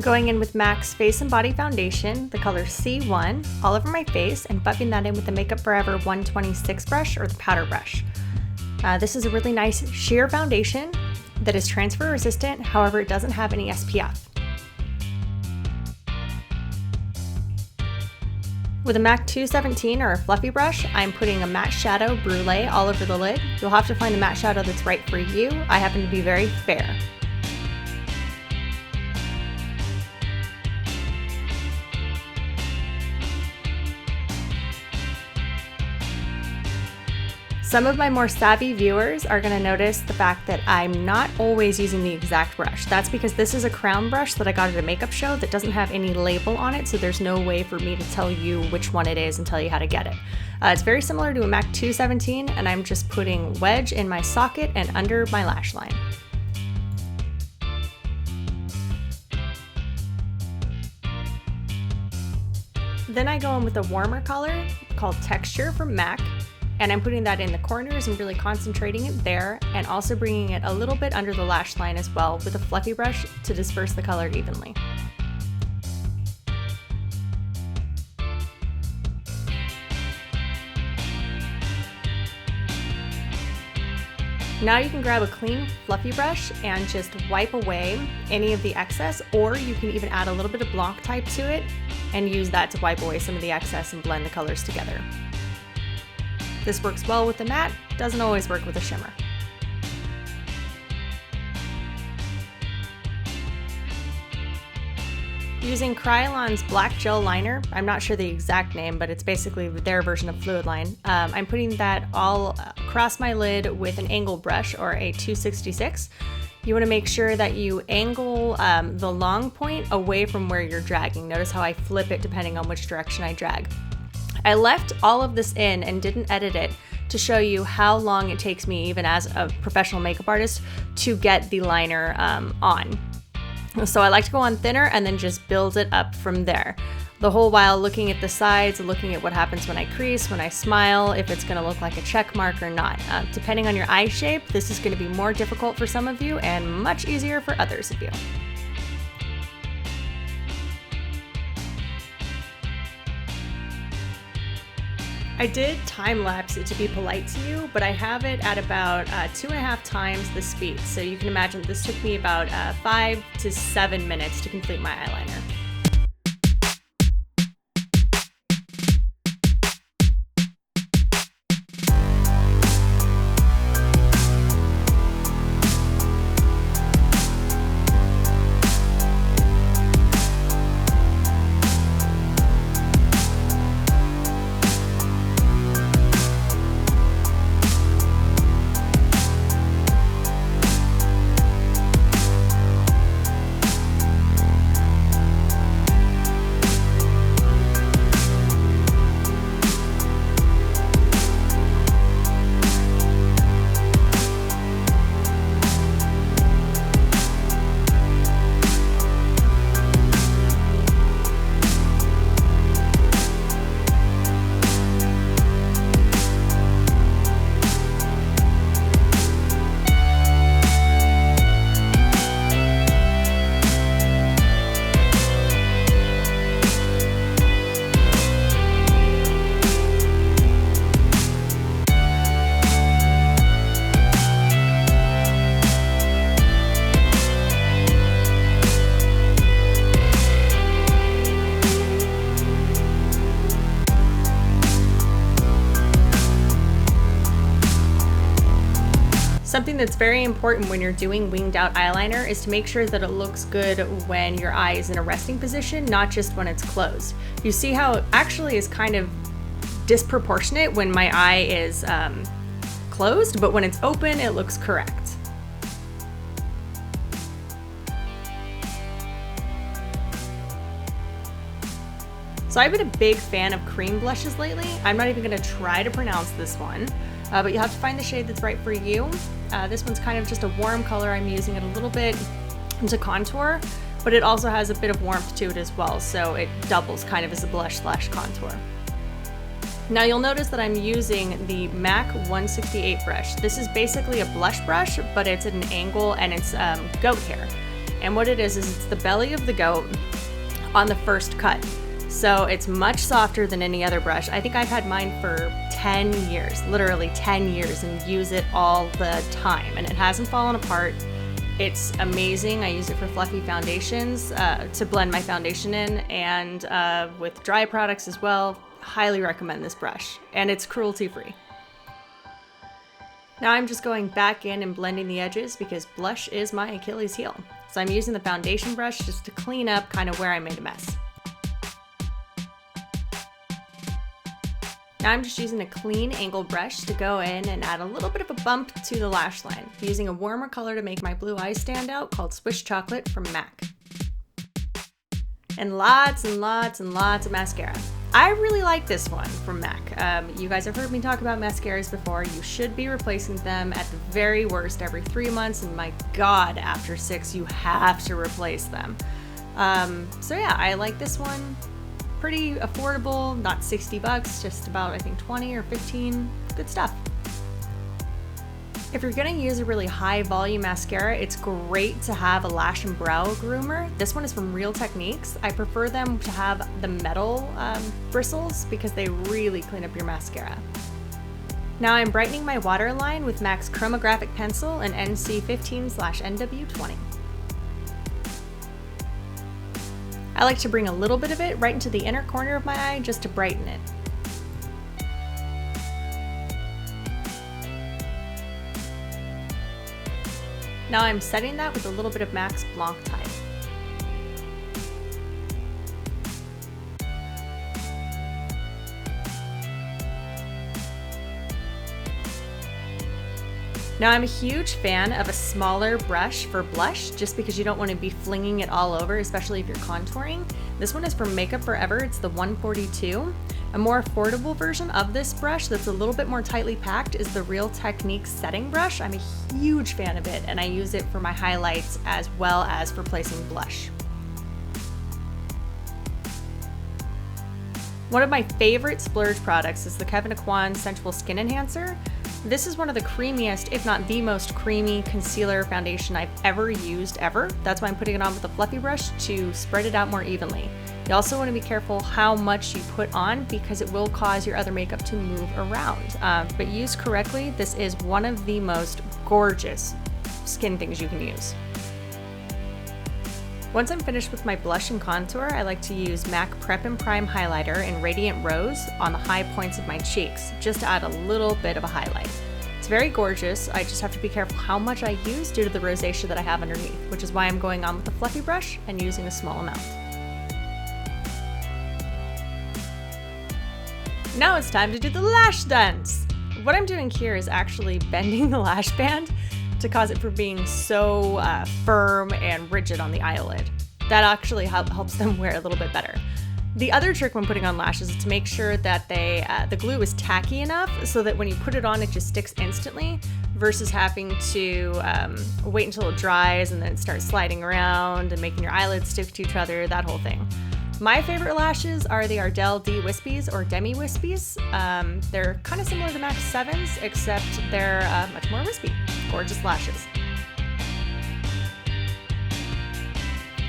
going in with MAC's Face and Body Foundation, the color C1, all over my face, and buffing that in with the Makeup Forever 126 brush or the powder brush. This is a really nice sheer foundation that is transfer resistant, however it doesn't have any SPF. With a MAC 217 or a fluffy brush, I'm putting a matte shadow brulee all over the lid. You'll have to find the matte shadow that's right for you. I happen to be very fair. Some of my more savvy viewers are going to notice the fact that I'm not always using the exact brush. That's because this is a crown brush that I got at a makeup show that doesn't have any label on it, so there's no way for me to tell you which one it is and tell you how to get it. It's very similar to a MAC 217, and I'm just putting Wedge in my socket and under my lash line. Then I go in with a warmer color called Texture from MAC. And I'm putting that in the corners and really concentrating it there, and also bringing it a little bit under the lash line as well with a fluffy brush to disperse the color evenly. Now you can grab a clean fluffy brush and just wipe away any of the excess, or you can even add a little bit of Blanc Type to it and use that to wipe away some of the excess and blend the colors together. This works well with the matte, doesn't always work with a shimmer. Using Kryolan's black gel liner, I'm not sure the exact name, but it's basically their version of fluid line. I'm putting that all across my lid with an angle brush or a 266. You want to make sure that you angle the long point away from where you're dragging. Notice how I flip it depending on which direction I drag. I left all of this in and didn't edit it to show you how long it takes me, even as a professional makeup artist, to get the liner on. So I like to go on thinner and then just build it up from there. The whole while looking at the sides, looking at what happens when I crease, when I smile, if it's going to look like a check mark or not. Depending on your eye shape, this is going to be more difficult for some of you and much easier for others of you. I did time lapse it to be polite to you, but I have it at about 2.5 times the speed. So you can imagine this took me about 5 to 7 minutes to complete my eyeliner. Something that's very important when you're doing winged out eyeliner is to make sure that it looks good when your eye is in a resting position, not just when it's closed. You see how it actually is kind of disproportionate when my eye is closed, but when it's open, it looks correct. So I've been a big fan of cream blushes lately. I'm not even gonna try to pronounce this one, but you have to find the shade that's right for you. This one's kind of just a warm color. I'm using it a little bit to contour, but it also has a bit of warmth to it as well, so it doubles kind of as a blush slash contour. Now you'll notice that I'm using the MAC 168 brush. This is basically a blush brush, but it's at an angle and it's goat hair. And what it is it's the belly of the goat on the first cut. So it's much softer than any other brush. I think I've had mine for 10 years, literally 10 years, and use it all the time. And it hasn't fallen apart. It's amazing. I use it for fluffy foundations to blend my foundation in, and with dry products as well. Highly recommend this brush, and it's cruelty free. Now I'm just going back in and blending the edges because blush is my Achilles heel. So I'm using the foundation brush just to clean up kind of where I made a mess. Now I'm just using a clean angled brush to go in and add a little bit of a bump to the lash line, using a warmer color to make my blue eyes stand out called Swish Chocolate from MAC. And lots and lots and lots of mascara. I really like this one from MAC. You guys have heard me talk about mascaras before. You should be replacing them at the very worst every 3 months, and my God, after 6 you have to replace them. So yeah, I like this one. Pretty affordable, not 60 bucks, just about I think 20 or 15. Good stuff. If you're gonna use a really high volume mascara, it's great to have a lash and brow groomer. This one is from Real Techniques. I prefer them to have the metal bristles because they really clean up your mascara. Now I'm brightening my waterline with MAC's Chromograph Pencil in NC15/NW20. I like to bring a little bit of it right into the inner corner of my eye just to brighten it. Now I'm setting that with a little bit of MAC's Blanc Type. Now I'm a huge fan of a smaller brush for blush just because you don't want to be flinging it all over, especially if you're contouring. This one is from Makeup Forever, it's the 142. A more affordable version of this brush that's a little bit more tightly packed is the Real Techniques setting brush. I'm a huge fan of it, and I use it for my highlights as well as for placing blush. One of my favorite splurge products is the Kevyn Sensual Skin Enhancer. This is one of the creamiest, if not the most creamy concealer foundation I've ever used ever. That's why I'm putting it on with a fluffy brush to spread it out more evenly. You also want to be careful how much you put on because it will cause your other makeup to move around. But used correctly, this is one of the most gorgeous skin things you can use. Once I'm finished with my blush and contour, I like to use MAC Prep and Prime Highlighter in Radiant Rose on the high points of my cheeks, just to add a little bit of a highlight. It's very gorgeous, I just have to be careful how much I use due to the rosacea that I have underneath, which is why I'm going on with a fluffy brush and using a small amount. Now it's time to do the lash dance! What I'm doing here is actually bending the lash band to cause it from being so firm and rigid on the eyelid. That actually helps them wear a little bit better. The other trick when putting on lashes is to make sure that the glue is tacky enough so that when you put it on, it just sticks instantly versus having to wait until it dries and then it starts sliding around and making your eyelids stick to each other, that whole thing. My favorite lashes are the Adrell D Wispies or Demi Wispies. They're kind of similar to MAC 7s, except they're much more wispy. Gorgeous lashes.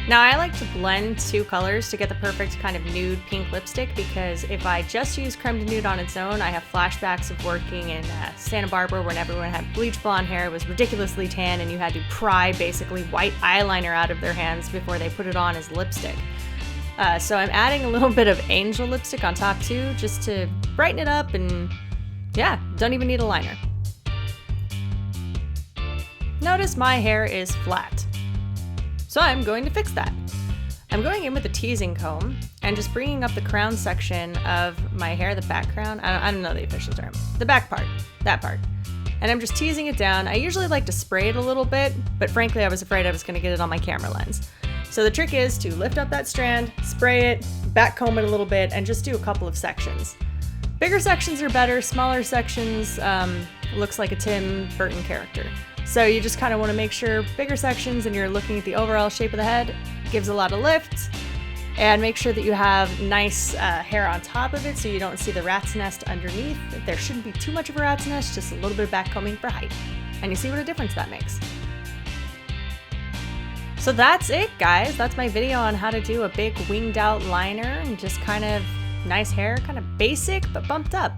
Now I like to blend 2 colors to get the perfect kind of nude pink lipstick because if I just use Creme de Nude on its own, I have flashbacks of working in Santa Barbara when everyone had bleach blonde hair, it was ridiculously tan, and you had to pry basically white eyeliner out of their hands before they put it on as lipstick. So I'm adding a little bit of angel lipstick on top too, just to brighten it up, and yeah, don't even need a liner. Notice my hair is flat, so I'm going to fix that. I'm going in with a teasing comb and just bringing up the crown section of my hair, the back crown, I don't know the official term, the back part, that part. And I'm just teasing it down. I usually like to spray it a little bit, but frankly I was afraid I was gonna get it on my camera lens. So the trick is to lift up that strand, spray it, back comb it a little bit, and just do a couple of sections. Bigger sections are better, smaller sections looks like a Tim Burton character. So you just kind of want to make sure bigger sections and you're looking at the overall shape of the head, gives a lot of lift, and make sure that you have nice hair on top of it so you don't see the rat's nest underneath. There shouldn't be too much of a rat's nest, just a little bit of back combing for height. And you see what a difference that makes. So that's it, guys. That's my video on how to do a big winged out liner and just kind of nice hair, kind of basic but bumped up.